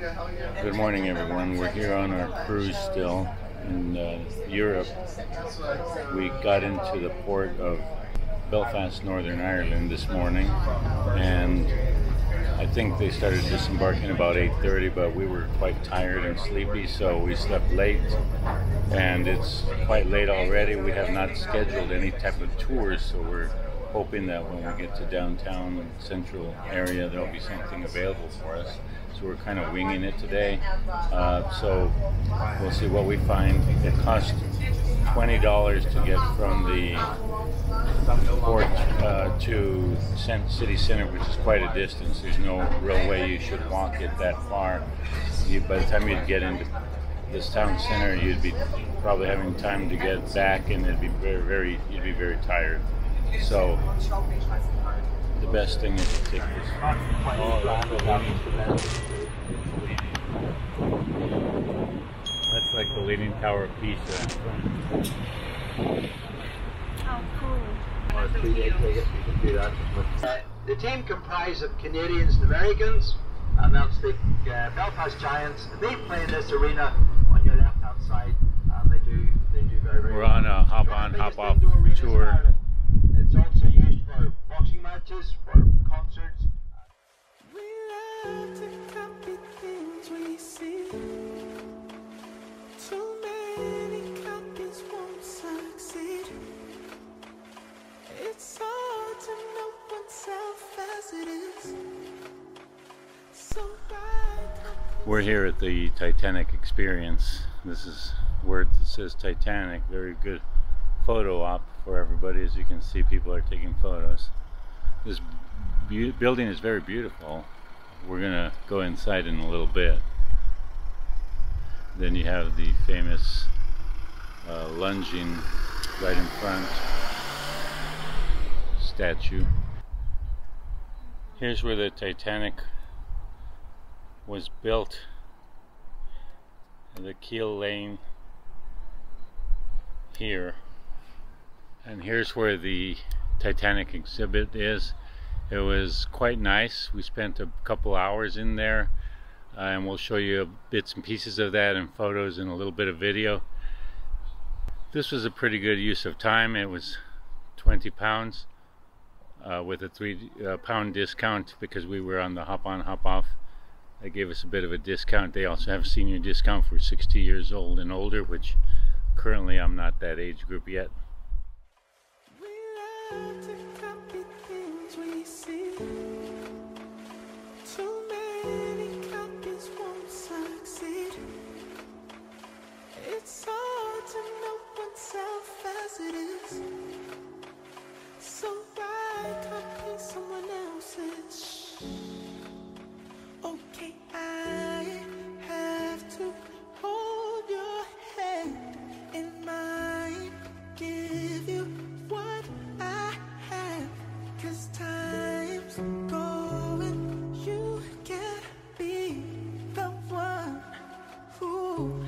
Good morning, everyone. We're here on our cruise still in Europe. We got into the port of Belfast, Northern Ireland this morning, and I think they started disembarking about 8:30, but we were quite tired and sleepy, so we slept late, and it's quite late already. We have not scheduled any type of tours, so we're hoping that when we get to downtown central area, there'll be something available for us. So we're kind of winging it today. So we'll see what we find. It costs $20 to get from the port to city center, which is quite a distance. There's no real way you should walk it that far. By the time you'd get into this town center, you'd be probably having time to get back, and it'd be you'd be very tired. So the best thing is to take this. That's like the Leaning Tower of Pisa. Oh, cool. The team comprised of Canadians and Americans, and that's the Belfast Giants. They play in this arena on your left-hand side, and they do very We're well. on a hop-on, hop-off tour. It's also used for boxing matches, for concerts. We love to copy things we see. Too many copies won't succeed. It's hard to know oneself as it is. So We're here at the Titanic Experience. This is where it says Titanic. Very good photo op for everybody. As you can see, people are taking photos. This building is very beautiful. We're gonna go inside in a little bit. Then you have the famous lunging right in front statue. Here's where the Titanic was built. The keel lane here. And here's where the Titanic exhibit is. It was quite nice. We spent a couple hours in there, and we'll show you bits and pieces of that and photos and a little bit of video. This was a pretty good use of time. It was £20 with a £3 discount because we were on the hop-on, hop-off. They gave us a bit of a discount. They also have a senior discount for 60 years old and older, which currently I'm not that age group yet. to copy things we see. Too many copies won't succeed. It's hard to know oneself as it is. So why copy someone else's? Okay, I have to hold your hand in mine, give you what I have, 'cause time's going, you can't be the one who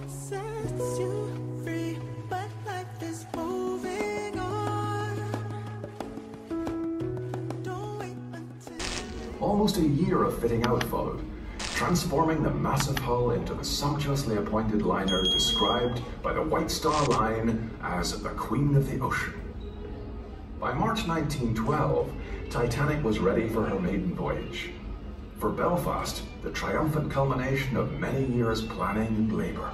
sets you free, but life is moving on. Don't wait until... Almost a year of fitting out followed, transforming the massive hull into the sumptuously appointed liner described by the White Star Line as the Queen of the Ocean. By March 1912, Titanic was ready for her maiden voyage. For Belfast, the triumphant culmination of many years' planning and labour.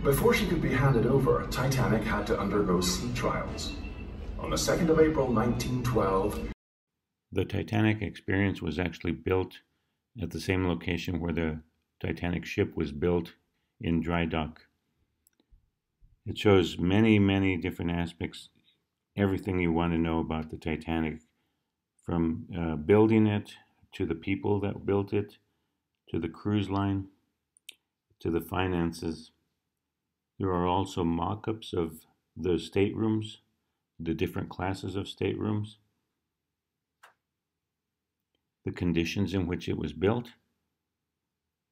Before she could be handed over, Titanic had to undergo sea trials. On the 2nd of April 1912, the Titanic Experience was actually built at the same location where the Titanic ship was built in dry dock. It shows many, many different aspects, everything you want to know about the Titanic, from building it, to the people that built it, to the cruise line, to the finances. There are also mock-ups of the staterooms, the different classes of staterooms, the conditions in which it was built,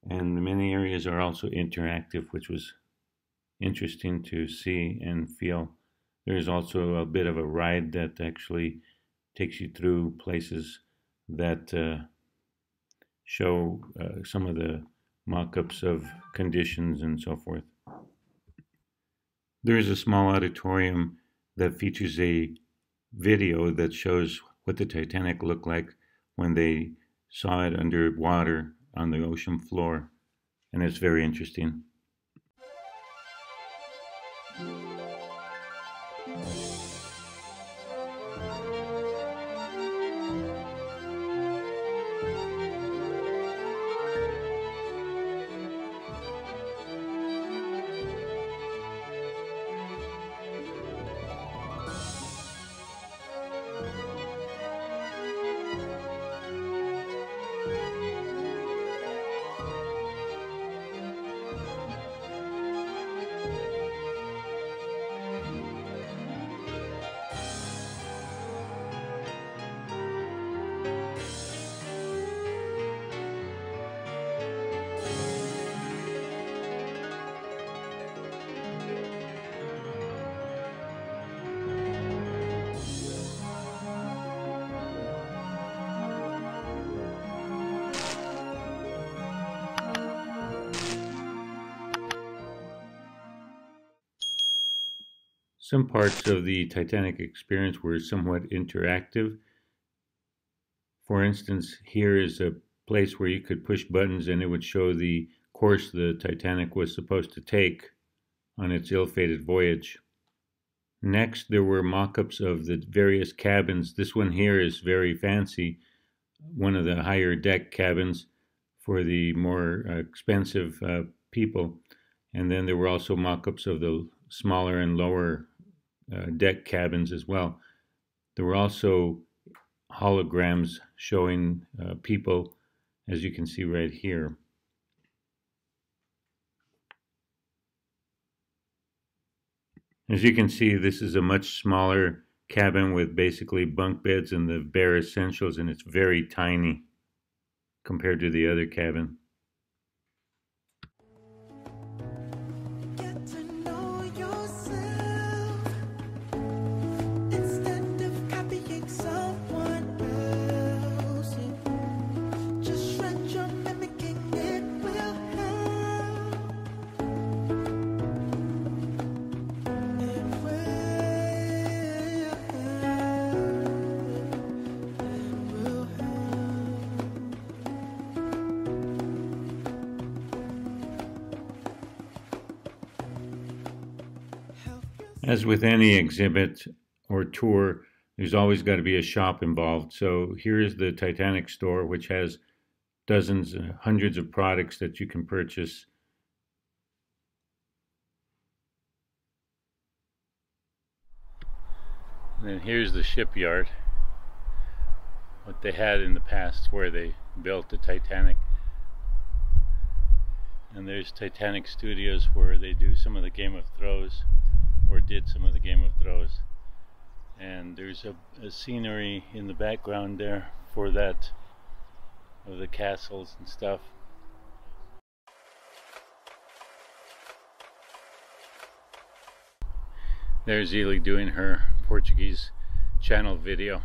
and many areas are also interactive, which was interesting to see and feel. There's also a bit of a ride that actually takes you through places that show some of the mock-ups of conditions and so forth. There is a small auditorium that features a video that shows what the Titanic looked like when they saw it underwater on the ocean floor, and it's very interesting. Some parts of the Titanic Experience were somewhat interactive. For instance, here is a place where you could push buttons and it would show the course the Titanic was supposed to take on its ill-fated voyage. Next, there were mock-ups of the various cabins. This one here is very fancy, one of the higher deck cabins for the more expensive people. And then there were also mock-ups of the smaller and lower deck cabins as well. There were also holograms showing people, as you can see right here. As you can see, this is a much smaller cabin with basically bunk beds and the bare essentials, and it's very tiny compared to the other cabin. Get to know yourself instead of copying someone else. Just shred your mimicking, it will help. It will As with any exhibit or tour, there's always got to be a shop involved. So here's the Titanic store, which has dozens, hundreds of products that you can purchase. And then here's the shipyard, what they had in the past where they built the Titanic. And there's Titanic Studios where they do some of the Game of Thrones, or did some of the Game of Thrones. And there's a scenery in the background there for that, of the castles and stuff. There's Ely doing her Portuguese channel video.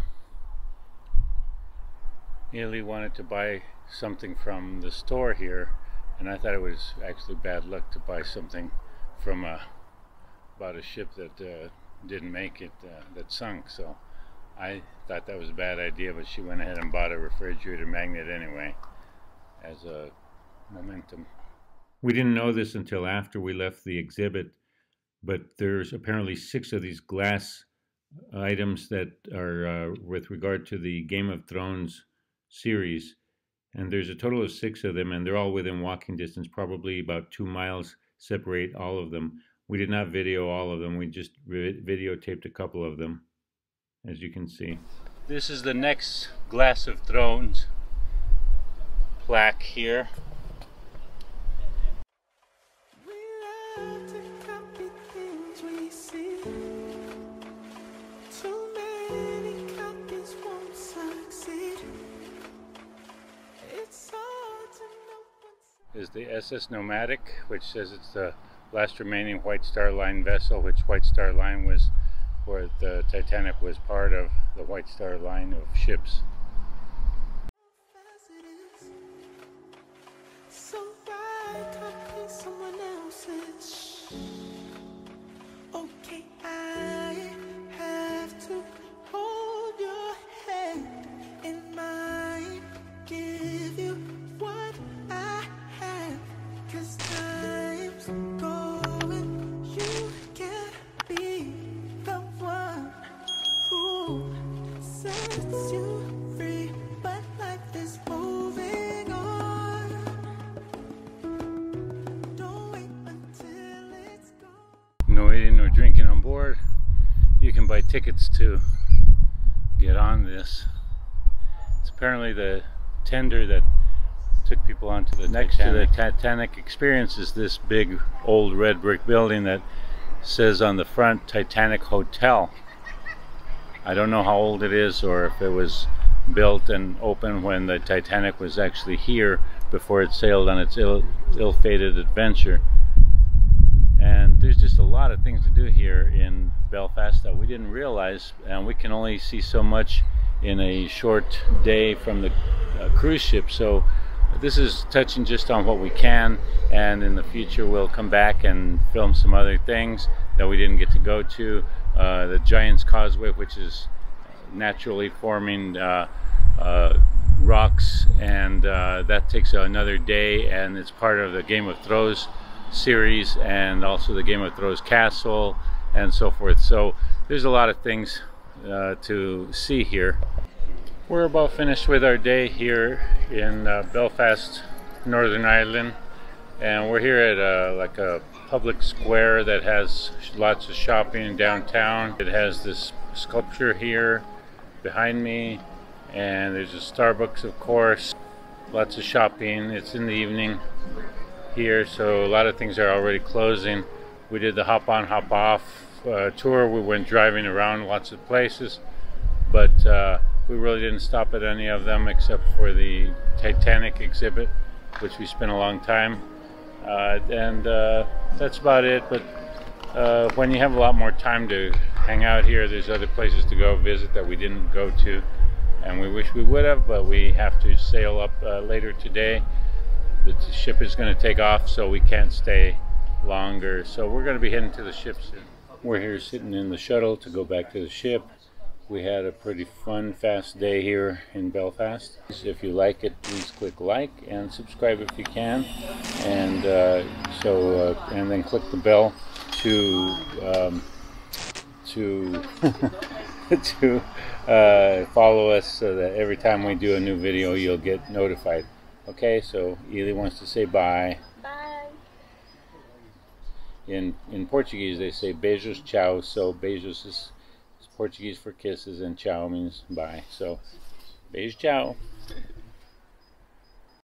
Ely wanted to buy something from the store here, and I thought it was actually bad luck to buy something from about a ship that didn't make it, that sunk. So I thought that was a bad idea, but she went ahead and bought a refrigerator magnet anyway as a momentum. We didn't know this until after we left the exhibit, but there's apparently 6 of these glass items that are with regard to the Game of Thrones series, and there's a total of 6 of them, and they're all within walking distance. Probably about 2 miles separate all of them. We did not video all of them, we just videotaped a couple of them, as you can see. This is the next Glass of Thrones plaque here. We love to copy things we see. Too many copies won't succeed. It's hard to know what's... Is the SS Nomadic, which says it's the last remaining White Star Line vessel, which White Star Line was where the Titanic was part of the White Star Line of ships. As it is. drinking on board. You can buy tickets to get on this. It's apparently the tender that took people onto the Next Titanic. To the Titanic Experience is this big old red brick building that says on the front Titanic Hotel. I don't know how old it is or if it was built and open when the Titanic was actually here before it sailed on its ill-fated adventure. And there's just a lot of things to do here in Belfast that we didn't realize, and we can only see so much in a short day from the cruise ship. So this is touching just on what we can, and in the future we'll come back and film some other things that we didn't get to go to. The Giant's Causeway, which is naturally forming rocks, and that takes another day, and it's part of the Game of Thrones series, and also the Game of Thrones castle and so forth. So there's a lot of things to see here. We're about finished with our day here in Belfast, Northern Ireland, and we're here at like a public square that has lots of shopping downtown. It has this sculpture here behind me, and there's a Starbucks, of course. Lots of shopping. It's in the evening here, so a lot of things are already closing. We did the hop on hop off tour. We went driving around lots of places, but we really didn't stop at any of them except for the Titanic exhibit, which we spent a long time, and that's about it. But when you have a lot more time to hang out here, there's other places to go visit that we didn't go to, and we wish we would have, but we have to sail up later today. The ship is going to take off, so we can't stay longer. So we're going to be heading to the ship soon. We're here sitting in the shuttle to go back to the ship. We had a pretty fun, fast day here in Belfast. If you like it, please click like and subscribe if you can, and and then click the bell to follow us, so that every time we do a new video, you'll get notified. Okay, so Ely wants to say bye. Bye. In Portuguese, they say beijos, ciao. So beijos is Portuguese for kisses, and ciao means bye. So beijo, ciao.